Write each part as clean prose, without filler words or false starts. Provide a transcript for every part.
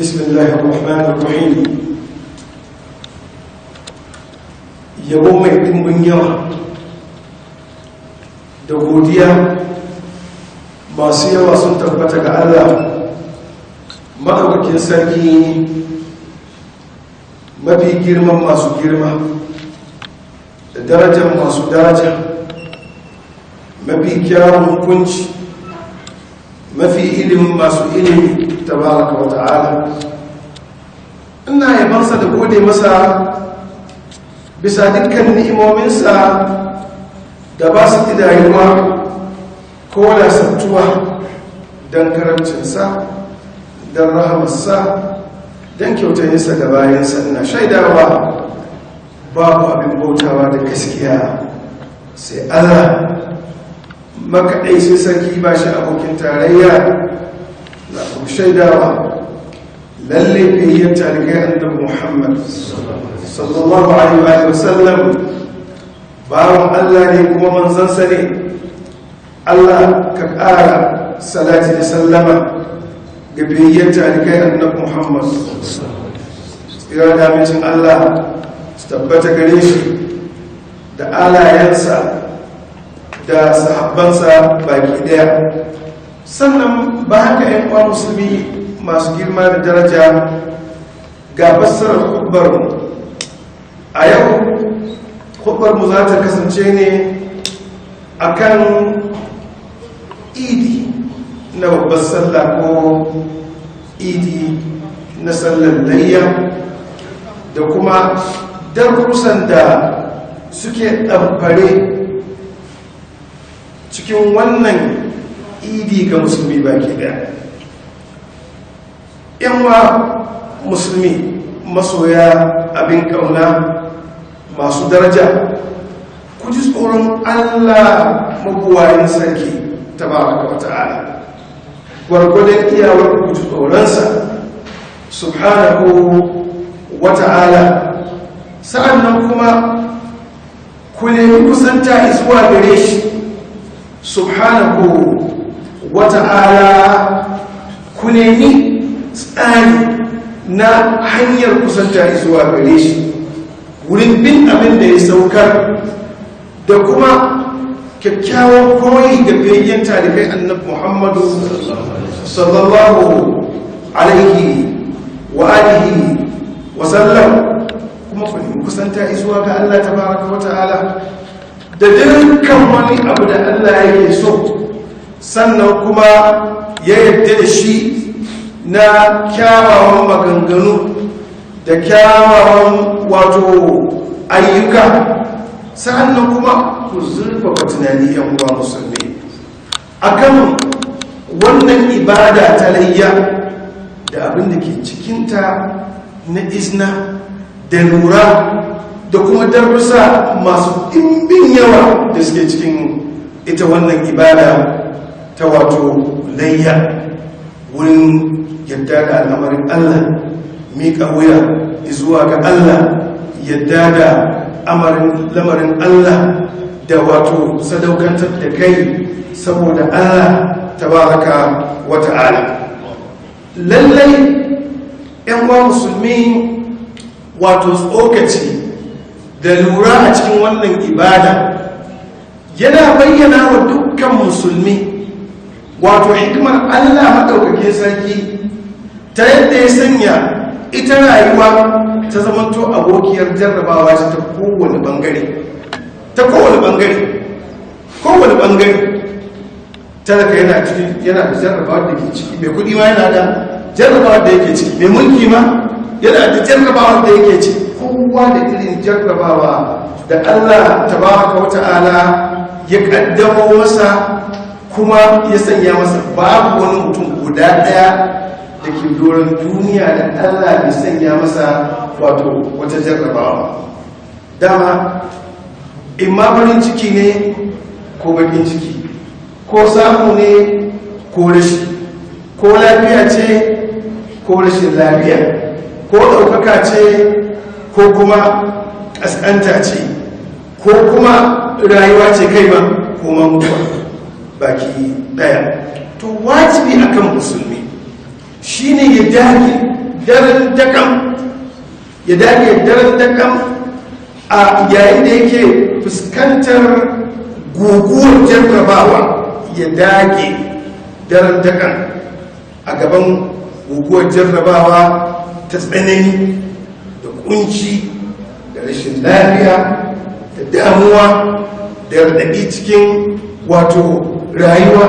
بسم الله الرحمن الرحيم. yabo mai ɗimbin yawa da godiya masu yawa sun tabbata ga Allah maɗaukakin sarki, mafi girman masu girma da darajar masu daraja, mafi kyawun hukunci, mafi ilimin masu ilimi tabaraka wa ta'ala. Ina yabansa da gode masa bisa dukkan ni'imominsa da ba su idayuwa ko lasattuwa don karamcinsa, don rahamarsa, don kyautayinsa da bayansa. Ina shaidawa babu abin bautawa da gaskiya sai Allah makaɗai, sai sarki ba shi abokin tarayya. Na kuma shaidawa lalle fiye talibai annabi Muhammad sallallahu alaihi wa sallam bawan Allah ne kuma manzansa ne. Allah ka ƙara salati da sallama ga fiye talibai annabi Muhammad, tsira da amincin Allah su tabbata gare shi da alayensa da sahabbansa baki daya. Sannan ba haka ‘yan uwa musulmi masu girma da daraja, ga fassarar hudubarmu a yau. Hudubarmu za ta kasance ne akan idi na babbar sallah ko idi na sallar layya, da kuma darussan da suke ɗamfare cikin wannan idi ga musulmi baki daya. Yanwa musulmi masoya abin kauna masu daraja, ku ji tsoron Allah mabuwayin sarki tabaraka wa ta'ala, gwargwadon iyawar ku ji tsoronsa subhanahu wa ta'ala. sa'annan kuma ku nemi kusanta zuwa gare shi subhanahu wata'ala, ku nemi tsari na hanyar kusanta zuwa gare shi wurin bin abin da ya saukar, da kuma kyakkyawan koyi ga fayyan talibai annabi Muhammadu sallallahu alaihi wa alihi wa sallam. Kuma ku nemi kusanta zuwa ga Allah tabaraka wa ta'ala da dukkan wani abu da Allah yake so, sannan kuma ya yarda da shi na kyawawan maganganu da kyawawan ayyuka. Sannan kuma ku zurfafa tunani yan uwa musulmi akan wannan ibada ta layya da abin da ke cikinta na izna da lura da kuma darussa masu ɗimbin yawa da suke cikin ita wannan ibada ta layya, wurin yadda da al'amarin Allah, miƙa wuya zuwa ga Allah, yadda da lamarin Allah, da sadaukantar da kai saboda Allah tabaraka wa ta'ala. Lallai ‘yan uwa musulmi tsokaci da lura a cikin wannan ibada yana bayyana wa dukkan musulmi hikimar Allah maɗaukakin sarki ta yadda ya sanya ita rayuwa ta zamanto abokiyar jarrabawa ta kowane ɓangare. Talaka yana da jarrabawa da ke ciki, mai kuɗi ma yana da jarrabawa da yake ciki, mai mulki ma yana da jarrabawa da yake ci. Kowa da irin jarrabawa da Allah tabaraka wa ta'ala ya kaddamo masa, kuma ya sanya masa. Babu wani mutum guda daya da ke doron duniya da Allah bai sanya masa wata jarrabawa. Dama imma farin ciki ne ko bakin ciki, ko samu ne ko rashi, ko lafiya ce ko rashin lafiya, ko ɗaukaka ce ko kuma ƙasƙanta ce, ko kuma rayuwa ce kai ma ko mutuwa baki ɗaya. To wajibi akan musulmi shine ya dage daren dakam ya dage daren dakam a yayin da yake fuskantar guguwar jarrabawa ya dage daren dakam a gaban guguwar jarrabawa ta tsanani da kunci da rashin lafiya da damuwa da yardaɗi cikin wato rayuwa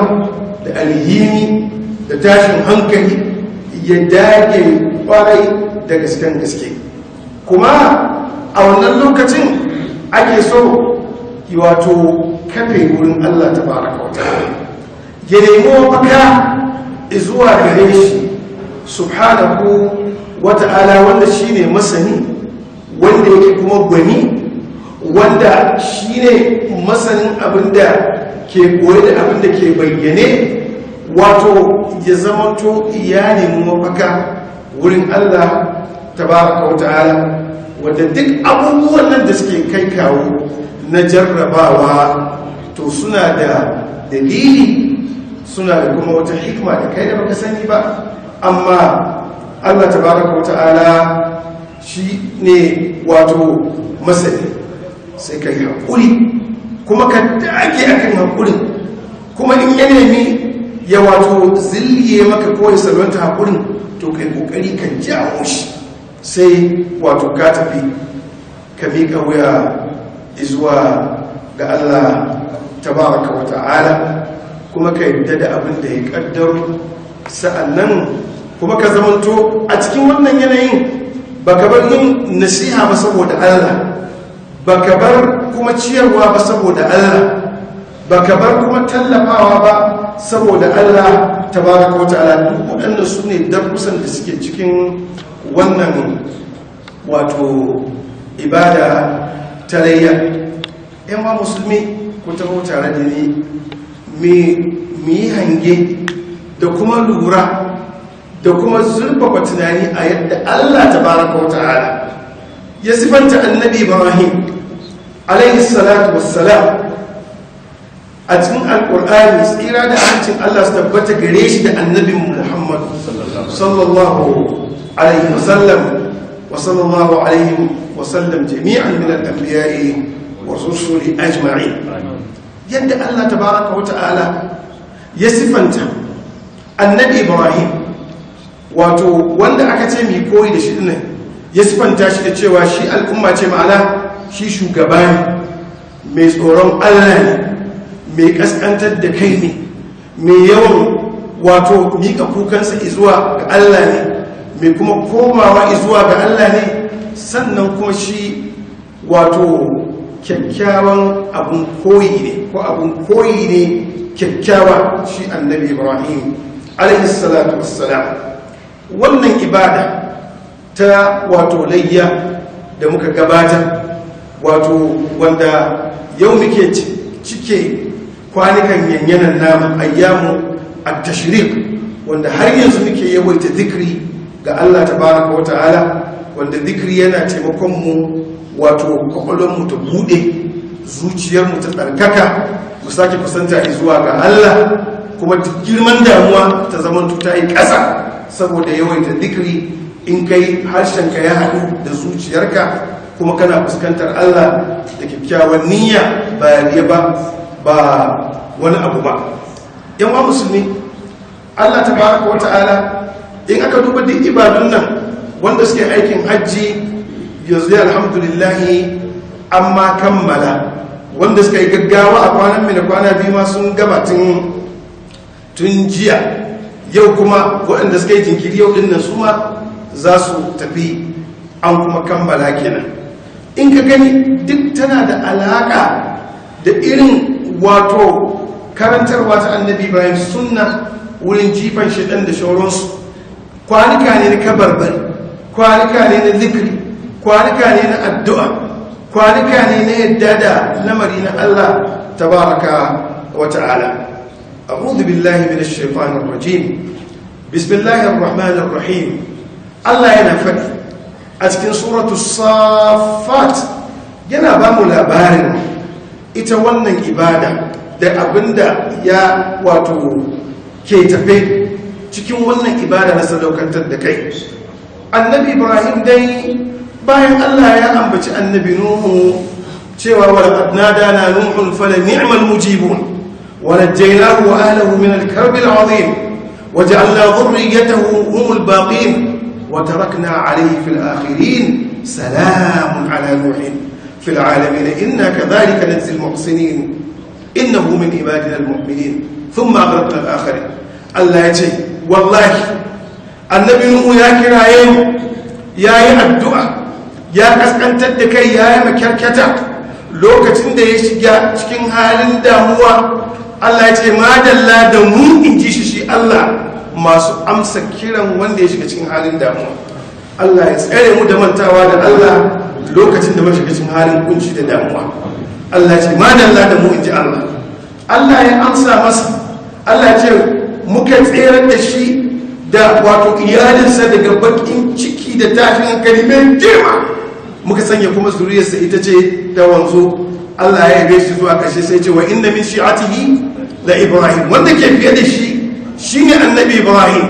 da alhini da tashin hankali ya dage kwarai da gasken gaske. Kuma a wannan lokacin ake so wato kafe wurin Allah tabaraka wa ta'ala, ya nemo maka zuwa gare shi subhanahu wa ta'ala, wanda shine masani, wanda yake kuma gwani, wanda shine masanin abinda ke koyi da abinda ke bayyane. Wato ya zamanto iyalin mafaka wurin Allah tabaraka wa ta'ala, wadda duk abubuwan nan da suke kai kawo na jarrabawa to suna da dalili, suna da kuma wata hikma da kai da baka sani ba. Amma Allah tabaraka wa ta'ala shi ne wato masani, sai ka yi haƙuri kuma ka dage akan haƙurin, kuma in ya nemi ya wato zilliye maka ko ya salwanta haƙurin, to kai ƙoƙari kan jawo shi, sai wato ka tafi ka miƙa wuya zuwa ga Allah tabaraka wa ta'ala, kuma ka yadda da abin da ya ƙaddaro. Sa'annan kuma ka zamanto a cikin wannan yanayin baka bar yin nasiha ba saboda Allah, baka bar kuma ciyarwa ba saboda Allah, baka bar kuma tallafawa ba saboda Allah tabaraka wa ta'ala. Duk waɗannan su ne darussan da suke cikin wannan wato ibada ta layya. Yan wa musulmi, ku taho tare da ni mu yi hange da kuma lura da kuma zurfafa tunani a yadda Allah tabaraka wa ta'ala ya sifanta annabi Ibrahim alaihi salatu wassalam a cikin alkur'ani. Tsira da amincin Allah su tabbata gare shi da annabin Muhammad sallallahu alaihi wasallam wa sallallahu alaihi wasallam jami'an min al-anbiya'i wa rusuli ajma'in. Yadda Allah tabaraka wa ta'ala ya sifanta annabi Ibrahim, wato wanda aka ce mai koyi da shi dinnan, ya sifanta shi da cewa shi al'umma ce, ma'ana shi shugaba ne, mai tsoron Allah ne, mai kaskantar da kai ne, mai yawan wato mika kukansa izuwa ga Allah ne, mai kuma komawa izuwa ga Allah ne. Sannan kuma shi wato kyakkyawan abun koyi ne, ko abun koyi ne kyakkyawa, shi annabi Ibrahim alaihi salatu wassalam. Wannan ibada ta wato layya da muka gabata, wato wanda yau muke cike kwanukan yanyanan nama, ayyamu at-tashriq, wanda har yanzu muke yawaita zikri ga Allah tabaraka wa ta'ala, wanda zikri yana taimakon mu wato kwakwalwar mu ta bude, zuciyar mu ta tsarkaka, mu sake kusanta zuwa ga Allah, kuma girman damuwa ta zaman ta yi ƙasa saboda yawaita zikri. In kai harshenka ya haɗu da zuciyarka, kuma kana fuskantar Allah da kyakkyawan niyya, ba riya ba wani abu ba. Yan wa musulmi, Allah tabaraka wa ta'ala, in aka duba duk ibadun nan wanda suke aikin hajji yanzu alhamdulillahi amma kammala, wanda suka yi gaggawa a kwanan mai da kwana biyu ma sun gaba tun jiya. Yau kuma waɗanda suka yi jinkiri yau ɗin nan su ma za su tafi, an kuma kammala kenan. In ka gani duk tana da alaƙa da irin wato karantarwa ta annabi Ibrahim, sunna wurin jifan shaɗan da shauransu. Kwanuka ne na kabarbari, kwanuka ne na zikri, kwanuka ne na addu'a, kwanuka ne na yadda da lamari na Allah tabaraka wa ta'ala. أعوذ بالله من الشيطان الرجيم. بسم الله الرحمن الرحيم. الله ينفذ أتكن سورة الصافات yana ba mu labarin ita wannan ibada da abinda ya wato ke tafe cikin wannan ibada na sadaukantar da kai. annabi Ibrahim dai bayan Allah ya ambaci annabi Nuhu cewa walaqad nadana nuhun fala ni'mal mujibun wa najaynahu wa ahlihi min al-karb al-'azim wa ja'alna dhurriyyatahu humul baqin wa tarakna 'alayhi fil akhirin salamun 'ala nuhin fil 'alamin inna kadhalika najzi al-muhsinin innahu min ibadina al-mu'minin thumma aghraqna al-akhirin. Allah ya ce wallahi annabi Nuhu ya kiraye mu yayi addu'a ya kaskantar da kai yayi makarkata lokacin da ya shiga cikin halin damuwa. Allah ya ce madalla da mu in ji shi Allah masu amsa kiran wanda ya shiga cikin halin damuwa. Allah ya tsare mu da mantawa da Allah lokacin da muka shiga cikin halin kunci da damuwa. Allah ya ce madalla da mu in ji Allah. Allah ya amsa masa. Allah ya ce muka tsere da shi da wato iyalinsa daga bakin ciki da tashin hankali mai girma, muka sanya kuma zuriyarsa ita ce ta wanzo. Allah ya yabe shi zuwa ƙarshe sai ce wa inna min shi'atihi la Ibrahim, wanda ke fiye da shi shine annabi Ibrahim.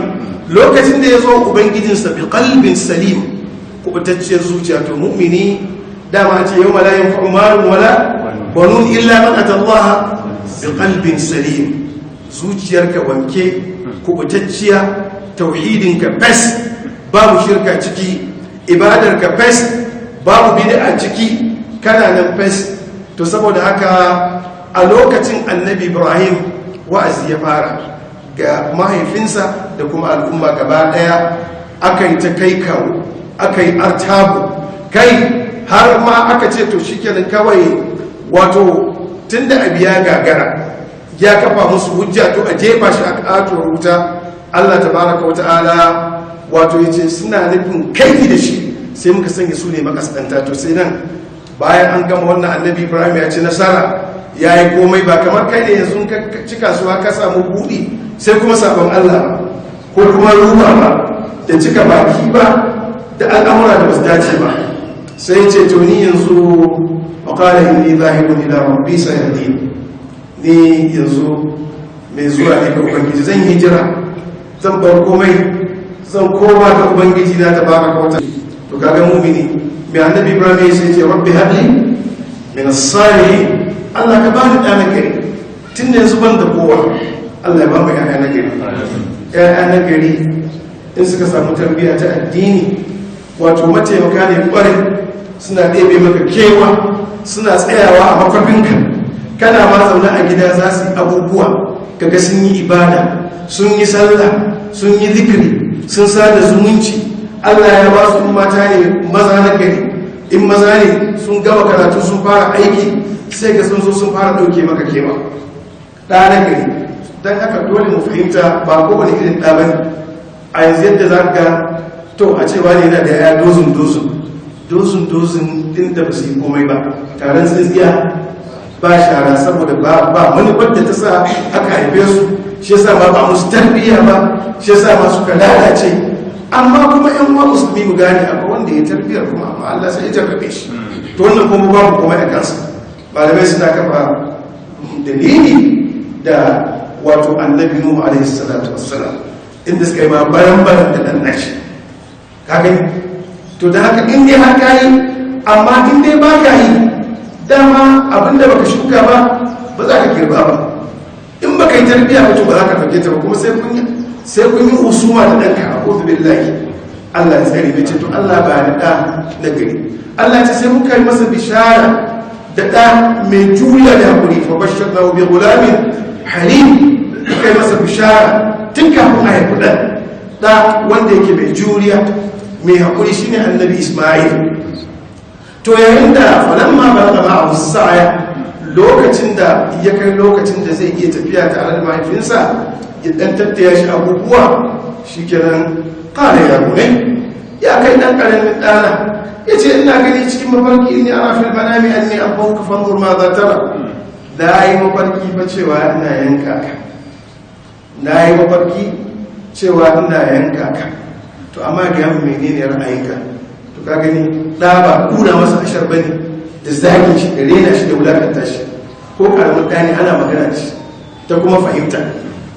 Lokacin da ya zo ubangijinsa bi qalbin salim, kubutacciyar zuciya, to mu'mini dama ce yawma la yanfa'u malun wala banun illa man ata Allah bi qalbin salim. Zuciyarka wanke, kubutacciya, tauhidinka fes, babu shirka ciki, ibadarka fes, babu bid'a ciki, kana nan fes. To saboda haka a lokacin annabi Ibrahim wa'azi ya fara ga mahaifinsa da kuma al'umma gaba daya. Aka yi ta kai kawo, aka yi artabu kai, har ma aka ce to shikenan kawai wato tunda abi ya gagara ya kafa musu hujja to a jefa shi a katuwar wuta. Allah tabaraka wa ta'ala wato yace suna nufin kai da shi, sai muka sanya su ne makaskanta. To sai nan bayan an gama wannan annabi Ibrahim ya ci nasara, ya yi komai, ba kamar kai ne yanzu ka ci kasuwa ka samu buɗi sai kuma sabon Allah ko kuma ruwa ba da cika baki ba da al'amura da basu dace ba. sai ce to ni yanzu qala inni zahibun ila rabbi sayahdin, ni yanzu mai zuwa ne ga ubangiji, zan yi jira, zan bar komai, zan koma ga ubangiji na tabaraka wa ta'ala. to kaga mu'mini mai annabi Ibrahim sai ce rabbi habli min as-salihin, Allah ka bani da nagari tun da yanzu ban da kowa. Allah ya ba mu ƴaƴa nagari. ƴaƴa nagari in suka samu tarbiyya ta addini, wato mataimaka ne kwarai, suna ɗebe maka kewa, suna tsayawa a makwafinka. kana ma zaune a gida za su yi abubuwa, kaga sun yi ibada, sun yi sallah, sun yi zikiri, sun sada zumunci. Allah ya ba su mata ne maza na gari, in maza ne sun gama karatu sun fara aiki, sai ga sun zo sun fara ɗauke maka kewa. ɗa na gari. don haka dole mu fahimta ba kowane irin ɗa bane. a yanzu yadda za ka to a cewa ne na da ya dozin din da ba su yi komai ba, taron tsintsiya ba shara, saboda ba manufar da ta sa aka haife su, shi yasa ba musu tarbiyya ba, shi yasa ma suka lalace. amma kuma yan uwa musulmi mu gane akwai wanda ya tarbiyyar kuma amma Allah sai ya jarrabe shi. to wannan kuma babu kuma da kansa. malamai suna kafa dalili da wato annabi Nuhu alaihi salatu wassalam, inda suka yi ma bayan da dan nashi. ka gani? to da haka in dai har kayi, amma in dai ba ka yi, dama abinda baka shuka ba ba za ka girba ba. in baka yi tarbiyya ba to ba za ka fage ta ba, kuma sai kun yi usuma da ɗanka a kofi billahi. Allah ya tsari bai ce to Allah ba da ɗa na gari. Allah ce sai muka yi masa bishara da ɗa mai juriya da haƙuri, fa bashar na bi gulamin halim. muka yi masa bishara tun kafin a haifi ɗa wanda yake mai juriya mai haƙuri, shine annabi Ismail. to yayin da falamma ba da ma'abu sa'aya, lokacin da ya kai lokacin da zai iya tafiya tare da mahaifinsa, ya dan tattaya shi abubuwa, shi kenan kare ya gune ya kai dan karamin dana, ya ce ina gani cikin mafarki ne ana fil manami anni abuka fanzur ma za tara. na yi mafarki ba cewa ina yanka ka, na yi mafarki cewa ina yanka ka, to amma ga yamma menene ra'ayinka? to ka gani da ba kura masa ashar bane da zagin shi da rena shi da wulakanta shi, ko karamin dani ana magana da shi ta kuma fahimta.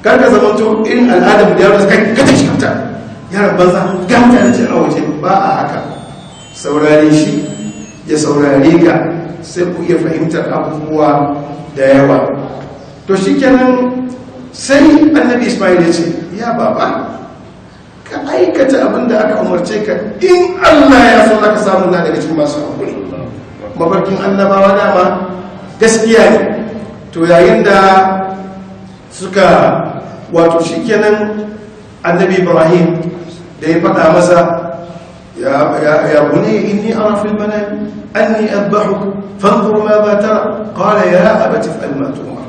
kar ka zama to irin al'adar da yaro kai kace shi fita yaran banza ga mutane ce a waje ba a haka, saurare shi ya saurare ka sai ku iya fahimtar abubuwa da yawa. To shi kenan sai annabi Ismail ya ce, ya baba ka aikata abin da aka umarce ka, in Allah ya so zaka samu na daga cikin masu haƙuri. Mafarkin annabawa dama gaskiya ne. To yayin da suka wato shi kenan annabi Ibrahim da ya faɗa masa, ya bunayya inni ara fil manami anni adbahuk fanzur ma za tara, qala ya abati if'al ma tu'mar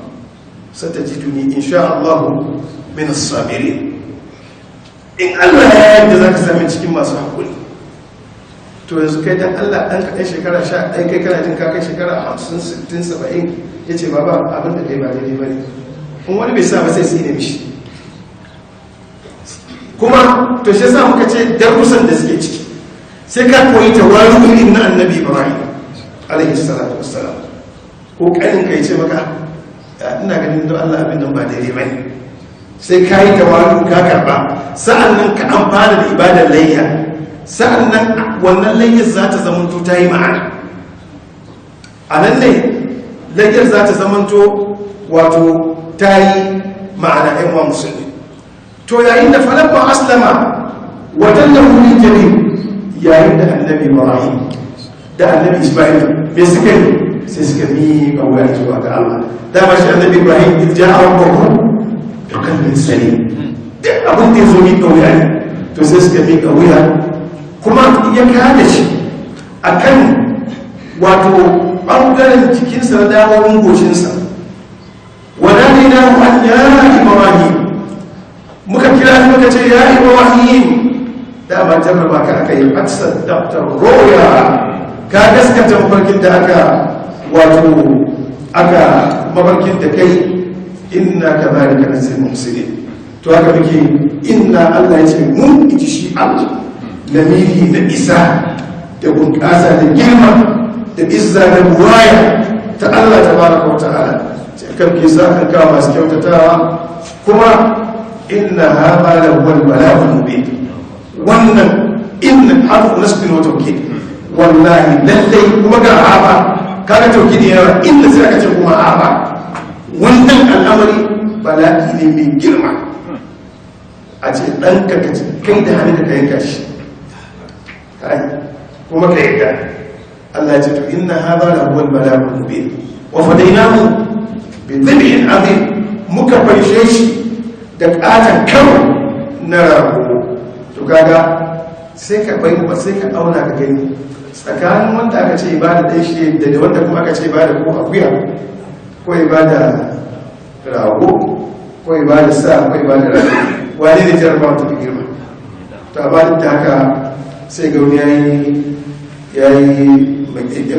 satajiduni insha Allah min as-sabirin. In Allah ya yarda zaka sami cikin masu hakuri. To yanzu kai dan Allah dan ka kai shekara 11 kai kana jin ka kai shekara 50 60 70 yace baba abin da kai ba daidai bane, in wani bai sa ba sai su ne mishi. Kuma to shi yasa muka ce darussan da suke ciki sai ka koyi tawaru irin na annabi Ibrahim alaihi salatu wassalam. Ko kanin kai ce maka ina ganin don Allah abin nan ba daidai bane, sai ka yi tawaru ka karba, sa'annan ka amfana da ibadar layya, sa'annan wannan layyar za ta zamanto ta yi ma'ana. A nan ne layyar za ta zamanto wato ta yi ma'ana ‘yan wa musulmi. To yayin da falabba aslama waɗannan wuri jari, yayin da annabi Ibrahim da annabi Ismail mai suka yi sai suka miƙa wuya zuwa ga Allah. Dama shi annabi Ibrahim irja a wakon dukkan sani duk abin da ya zo miƙa wuya ne, to sai suka miƙa wuya, kuma ya kada shi a kan wato ɓangaren jikinsa na dawomin goshinsa. Wadanda na an ya Ibrahim, muka kira shi muka ce ya Ibrahim, dama jarraba ka aka yi aksar daftar roya, ka gaskata mafarkin da aka wato aka mafarkin da kai, inna ka zari ka nasir musulmi. To haka muke inna Allah ya ce mun iji shi Allah, lamiri na isa da bunƙasa da girma da izza da buwaya ta Allah ta baraka wa ta'ala. Kan ke sa kan kawo masu kyautatawa, kuma inna haɗa da wani bala'un mubin. Wannan inna harfu nasbin wa tawkid, wallahi lallai kuma ga haɓa kaga tawkid yana inda sai aka ce kuma haɓa. Wannan al'amari bala'i ne mai girma, a ce ɗanka ka kai da hannu da ka yanka shi kuma ka yanka. Allah ce to inna haɗa da wani bala'un mubin wa fadainahu bi dhibhin azim, muka fanshe shi da ƙatan karo na rago. To kaga sai ka bai ba sai ka auna ka gani tsakanin wanda aka ce ibada ɗaya shi da wanda kuma aka ce ibada ko akuya ko ibada rago ko ibada sa ko ibada rago, wani ne jarabawa ta fi girma? To a ba da haka sai ga wani yayi makeke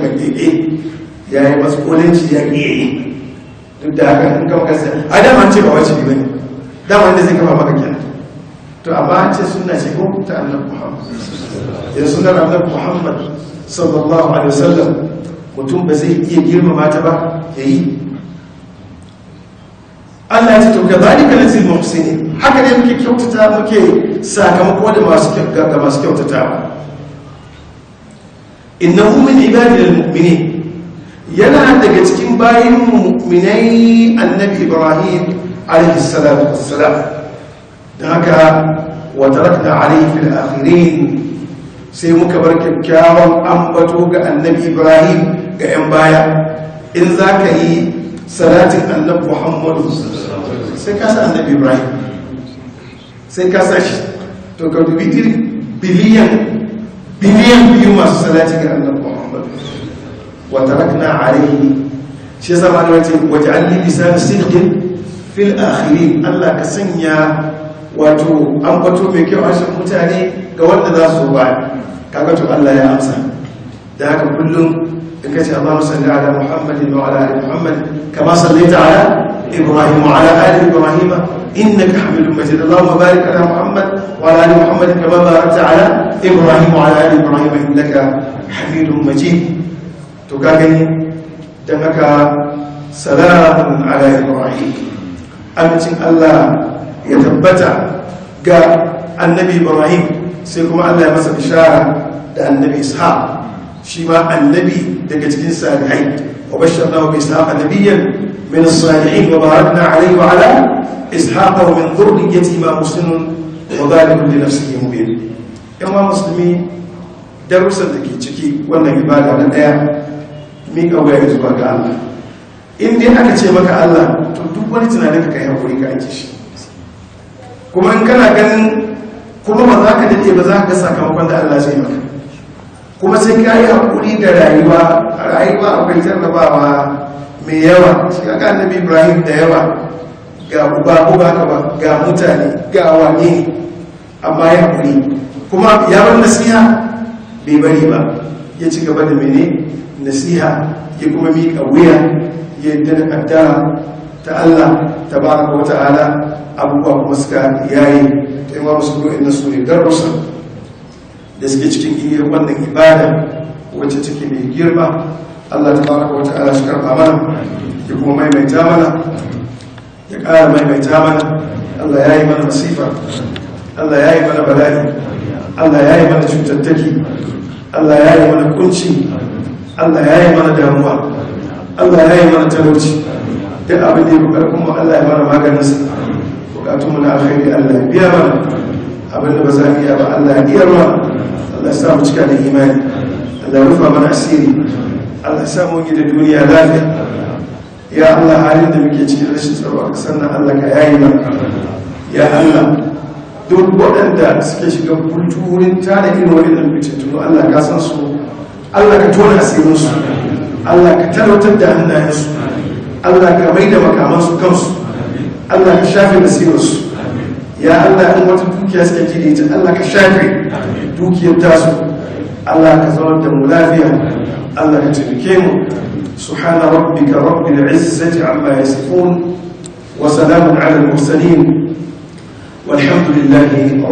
yayi maskolanci ya ƙiye. Duk da haka in kama kasa a dama ce ba wace ne bane, dama wanda zai kama maka kenan. To amma an ce sunna ce ko ta annabi Muhammad, ya sunnar annabi Muhammad sallallahu alaihi wasallam, mutum ba zai iya girmama ta ba yayi. Allah ya ce to kadhalika nazil muhsinin, haka ne muke kyautata, muke sakamako da masu kyautatawa. Innahu min ibadil mu'minin, yana daga cikin bayin mu'minai annabi Ibrahim alaihi salatu wassalam. Dan haka wa tarakna alayhi fil akhirin, sai muka bar kyakkyawan ambato ga annabi Ibrahim ga yan baya. In zaka yi salatin annabi Muhammad sai ka sa annabi Ibrahim, sai ka sa shi. To ka dubi biliyan biyu masu salati ga annabi Muhammad. Wa tarakna alayhi, shi yasa ma da wace waj'alni lisan sidqin fil akhirin, Allah ka sanya wato an bato mai kyau a cikin mutane ga wanda za su ba. Kaga to Allah ya amsa. Da haka kullum in kace Allahumma salli ala Muhammadin wa ala ali Muhammad kama sallaita ala Ibrahim wa ala ali Ibrahim innaka Hamidum Majid. Allahumma barik ala Muhammad wa ala ali Muhammad kama barakta ala Ibrahim wa ala ali Ibrahim innaka Hamidum Majid. To ka gani, dan haka salamun ala Ibrahim, amincin Allah ya tabbata ga annabi Ibrahim sai kuma Allah ya masa bishara da annabi ishaq shi ma annabi daga cikin salihai wa basharnahu bi ishaq nabiyyan min as-salihin wa barakna alayhi wa ala ishaq wa min dhurriyyati ma muslimun wa zalimun li nafsihi mubin. yan wa musulmi darussan da ke ciki wannan ibada na daya mika waya zuwa ga Allah. In dai aka ce maka Allah to duk wani tunanin ka kai hakuri ka ake shi, kuma in kana ganin kuma ba za ka dade ba za ka ga sakamakon da Allah zai maka, kuma sai ka yi hakuri da rayuwa. A rayuwa akwai jarrabawa mai yawa. Shi aka annabi Ibrahim da yawa, ga uba ga mutane ga wane, amma ya hakuri kuma ya bar nasiha bai bari ba, ya ci gaba da mene nasiha, ya kuma miƙa wuya yadda da kaddara ta Allah tabaraka wa ta'ala. Abubuwa kuma suka yayi ta yawa musu do'in na su ne darussa da suke cikin iya wannan ibada wacce take mai girma. Allah tabaraka wa ta'ala shi karɓa mana, ya kuma maimaita mana, ya ƙara maimaita mana. Allah ya yi mana masifa, Allah ya yi mana bala'i, Allah ya yi mana cutattaki, Allah ya yi mana kunci, Allah ya yi mana damuwa, Allah ya yi mana talauci. Duk abin da ya fi ƙarfinmu Allah ya mana maganinsa. Bukatunmu na alkhairi Allah ya biya mana, abin da ba za mu iya ba Allah ya iya mana. Allah ya samu cika da imani, Allah ya rufa mana asiri, Allah ya samu gida duniya lafiya. Ya Allah, halin da muke cikin rashin tsaro a ƙasar nan Allah ka yayi mana. Ya Allah, duk waɗanda suke shiga kultu wurin tada irin waɗannan fitintunu Allah ka san su, Allah ka tona asirinsu, Allah ka talautar da hannayensu, Allah ka mai da makamansu kansu, Allah ka shafe basirinsu. Ya Allah, in wata dukiya suka ji da ita Allah ka shafe dukiyar tasu. Allah ka zaunar da mu lafiya, Allah ka taimake mu. Subhana rabbika rabbil izzati amma yasifun wa salamun ala al-mursalin walhamdulillahi rabbil